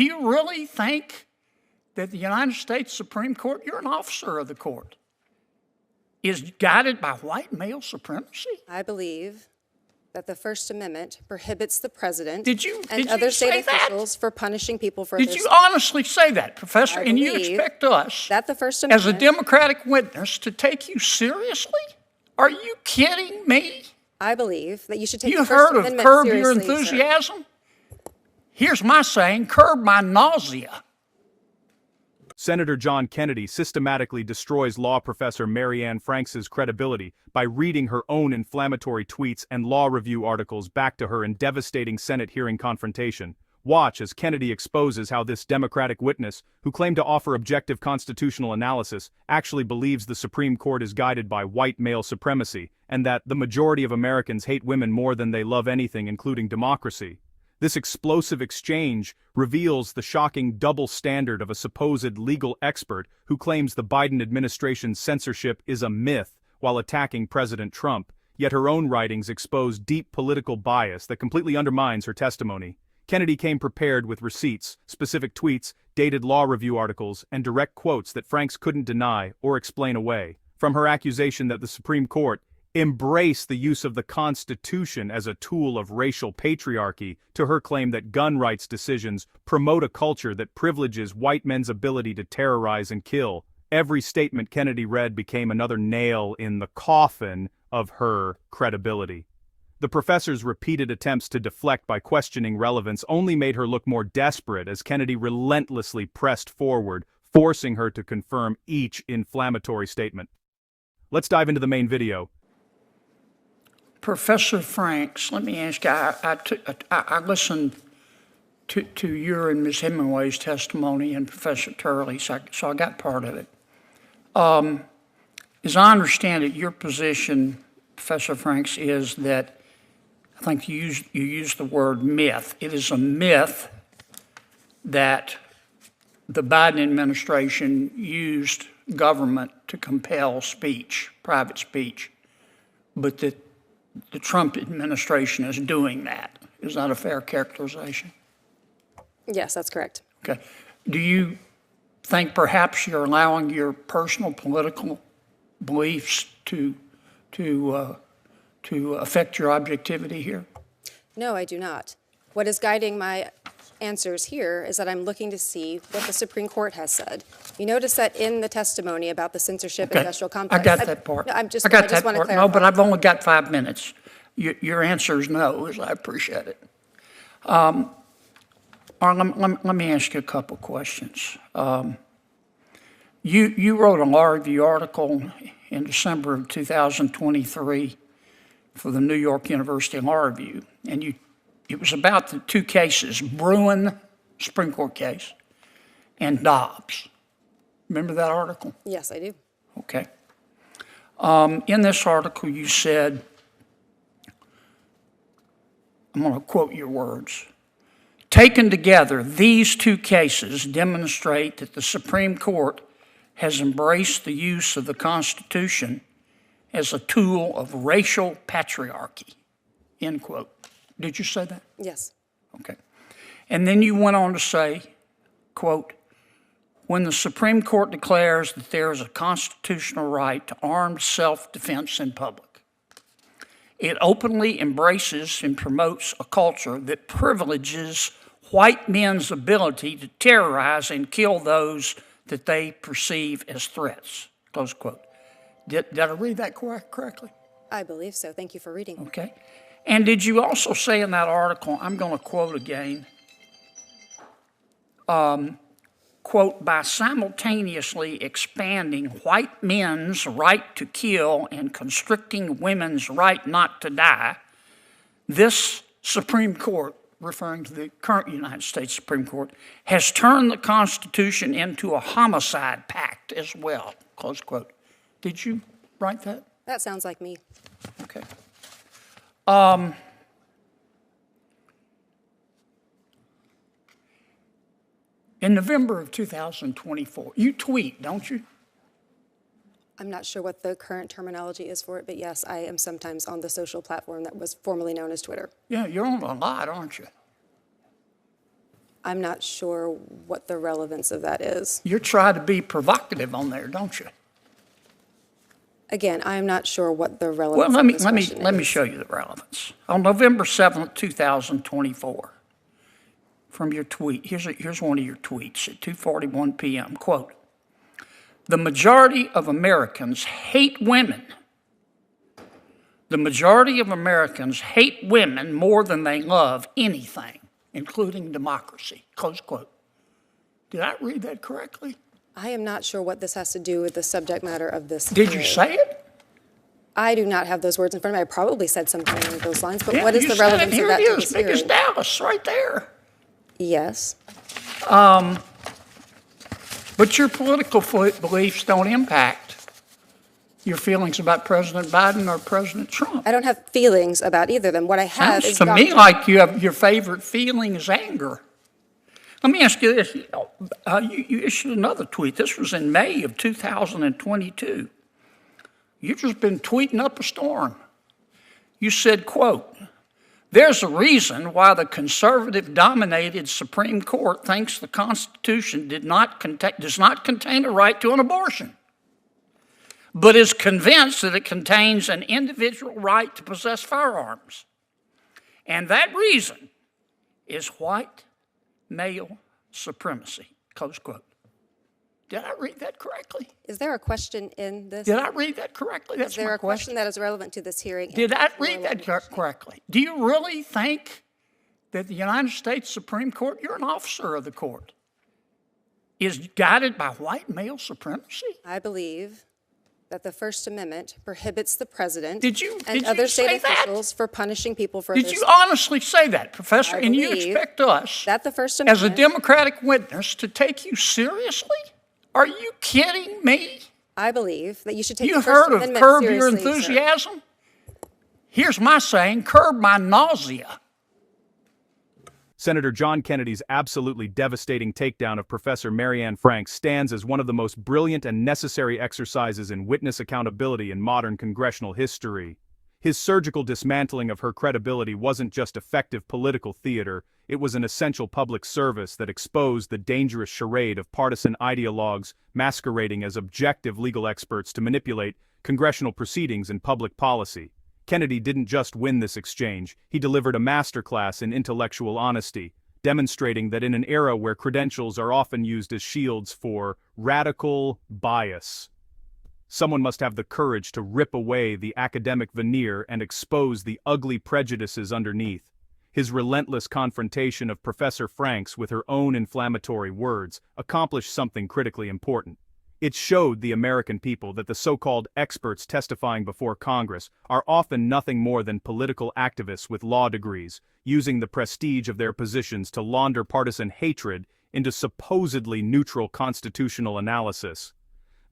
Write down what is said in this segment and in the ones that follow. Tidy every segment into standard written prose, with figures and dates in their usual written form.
Do you really think that the United States Supreme Court, you're an officer of the court, is guided by white male supremacy? I believe that the First Amendment prohibits the president Did you other say state that? officials for punishing people for Did their you honestly say that, Professor? I And you believe expect us, that the First as a Amendment, Democratic witness, to take you seriously? Are you kidding me? I believe that you should take the You've First heard of Amendment curb your seriously, sir. enthusiasm? Here's my saying, curb my nausea. Senator John Kennedy systematically destroys law professor Marianne Franks' credibility by reading her own inflammatory tweets and law review articles back to her in devastating Senate hearing confrontation. Watch as Kennedy exposes how this Democratic witness, who claimed to offer objective constitutional analysis, actually believes the Supreme Court is guided by white male supremacy, and that the majority of Americans hate women more than they love anything, including democracy. This explosive exchange reveals the shocking double standard of a supposed legal expert who claims the Biden administration's censorship is a myth while attacking President Trump, yet her own writings expose deep political bias that completely undermines her testimony. Kennedy came prepared with receipts, specific tweets, dated law review articles, and direct quotes that Franks couldn't deny or explain away. From her accusation that the Supreme Court embrace the use of the Constitution as a tool of racial patriarchy, to her claim that gun rights decisions promote a culture that privileges white men's ability to terrorize and kill, every statement Kennedy read became another nail in the coffin of her credibility. The professor's repeated attempts to deflect by questioning relevance only made her look more desperate as Kennedy relentlessly pressed forward, forcing her to confirm each inflammatory statement. Let's dive into the main video. Professor Franks, let me ask you, I listened to your and Ms. Hemingway's testimony and Professor Turley's, so I got part of it. As I understand it, your position, Professor Franks, is that, I think you used the word myth. It is a myth that the Biden administration used government to compel speech, private speech, but that the Trump administration is doing that. Is that a fair characterization? Yes, that's correct. Okay. Do you think perhaps you're allowing your personal political beliefs to affect your objectivity here? No, I do not. What is guiding my answers here is that I'm looking to see what the Supreme Court has said. You notice that in the testimony about the censorship industrial complex. I got that part. No, I just got want that to part. clarify. No, but I've only got 5 minutes. Your answer is no, as I appreciate it. Let me ask you a couple questions. You wrote a law review article in December of 2023 for the New York University Law Review, and it was about the two cases, Bruin, Supreme Court case, and Dobbs. Remember that article? Yes, I do. Okay. In this article, you said, I'm going to quote your words, "Taken together, these two cases demonstrate that the Supreme Court has embraced the use of the Constitution as a tool of racial patriarchy," end quote. Did you say that? Yes. Okay. And then you went on to say, quote, "When the Supreme Court declares that there is a constitutional right to armed self-defense in public, it openly embraces and promotes a culture that privileges white men's ability to terrorize and kill those that they perceive as threats," close quote. Did I read that correctly? I believe so. Thank you for reading. Okay. And did you also say in that article, I'm going to quote again, quote, "by simultaneously expanding white men's right to kill and constricting women's right not to die, this Supreme Court," referring to the current United States Supreme Court, "has turned the Constitution into a homicide pact as well," close quote. Did you write that? That sounds like me. Okay. In November of 2024, you tweet, don't you? I'm not sure what the current terminology is for it, but yes, I am sometimes on the social platform that was formerly known as Twitter. Yeah, you're on a lot, aren't you? I'm not sure what the relevance of that is. You're trying to be provocative on there, don't you? Again, I'm not sure what the Well, relevance let of me this let me question let me is. show you the relevance. On November 7th, 2024, from your tweet, here's one of your tweets at 2:41 p.m. Quote: "The majority of Americans hate women. The majority of Americans hate women more than they love anything, including democracy." Close quote. Did I read that correctly? I am not sure what this has to do with the subject matter of this Did you hearing. say it? I do not have those words in front of me. I probably said something along those lines, but Yeah, what is you the said it. relevance of Here that it to is, this big as hearing? Dallas, right there. Yes. But your political beliefs don't impact your feelings about President Biden or President Trump. I don't have feelings about either of them. What I have Sounds is to me doctrine. like your favorite feeling is anger. Let me ask you this. You issued another tweet. This was in May of 2022. You've just been tweeting up a storm. You said, quote, "There's a reason why the conservative-dominated Supreme Court thinks the Constitution does not contain a right to an abortion, but is convinced that it contains an individual right to possess firearms. And that reason is white male supremacy," close quote. Did I read that correctly? Is there a question in this? Did I read that correctly? That's Is there my a question that is relevant to this hearing? Did I read that correctly? Do you really think that the United States Supreme Court, you're an officer of the court, is guided by white male supremacy? I believe that the First Amendment prohibits the president Did you and other say state that? officials for punishing people for Did their you honestly say that, Professor? I And you believe expect us, that the First as a Amendment, Democratic witness, to take you seriously? Are you kidding me? I believe that you should take You the First heard of Amendment curb your seriously, sir. enthusiasm? Here's my saying, curb my nausea. Senator John Kennedy's absolutely devastating takedown of Professor Marianne Franks stands as one of the most brilliant and necessary exercises in witness accountability in modern congressional history. His surgical dismantling of her credibility wasn't just effective political theater, it was an essential public service that exposed the dangerous charade of partisan ideologues masquerading as objective legal experts to manipulate congressional proceedings and public policy. Kennedy didn't just win this exchange, he delivered a masterclass in intellectual honesty, demonstrating that in an era where credentials are often used as shields for radical bias, someone must have the courage to rip away the academic veneer and expose the ugly prejudices underneath. His relentless confrontation of Professor Franks with her own inflammatory words accomplished something critically important. It showed the American people that the so-called experts testifying before Congress are often nothing more than political activists with law degrees, using the prestige of their positions to launder partisan hatred into supposedly neutral constitutional analysis.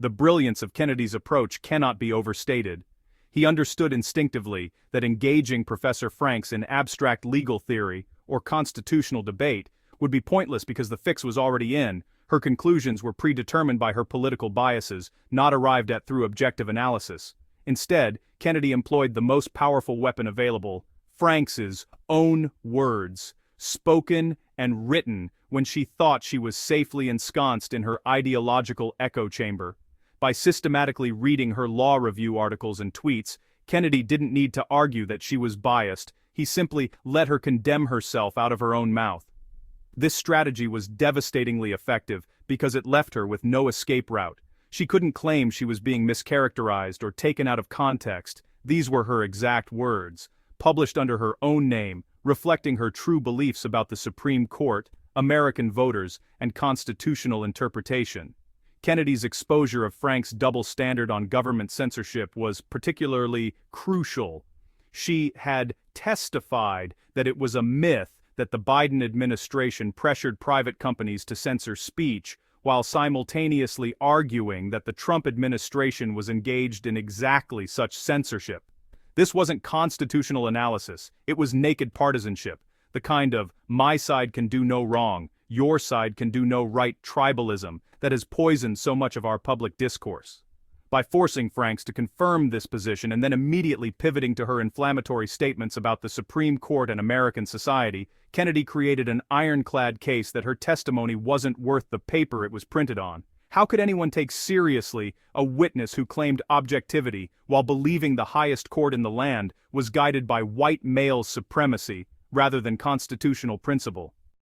The brilliance of Kennedy's approach cannot be overstated. He understood instinctively that engaging Professor Franks in abstract legal theory or constitutional debate would be pointless because the fix was already in. Her conclusions were predetermined by her political biases, not arrived at through objective analysis. Instead, Kennedy employed the most powerful weapon available, Franks's own words, spoken and written when she thought she was safely ensconced in her ideological echo chamber. By systematically reading her law review articles and tweets, Kennedy didn't need to argue that she was biased, he simply let her condemn herself out of her own mouth. This strategy was devastatingly effective because it left her with no escape route. She couldn't claim she was being mischaracterized or taken out of context. These were her exact words, published under her own name, reflecting her true beliefs about the Supreme Court, American voters, and constitutional interpretation. Kennedy's exposure of Franks' double standard on government censorship was particularly crucial. She had testified that it was a myth that the Biden administration pressured private companies to censor speech, while simultaneously arguing that the Trump administration was engaged in exactly such censorship. This wasn't constitutional analysis, it was naked partisanship, the kind of my side can do no wrong, your side can do no right tribalism that has poisoned so much of our public discourse. By forcing Franks to confirm this position and then immediately pivoting to her inflammatory statements about the Supreme Court and American society, Kennedy created an ironclad case that her testimony wasn't worth the paper it was printed on. How could anyone take seriously a witness who claimed objectivity while believing the highest court in the land was guided by white male supremacy rather than constitutional principle?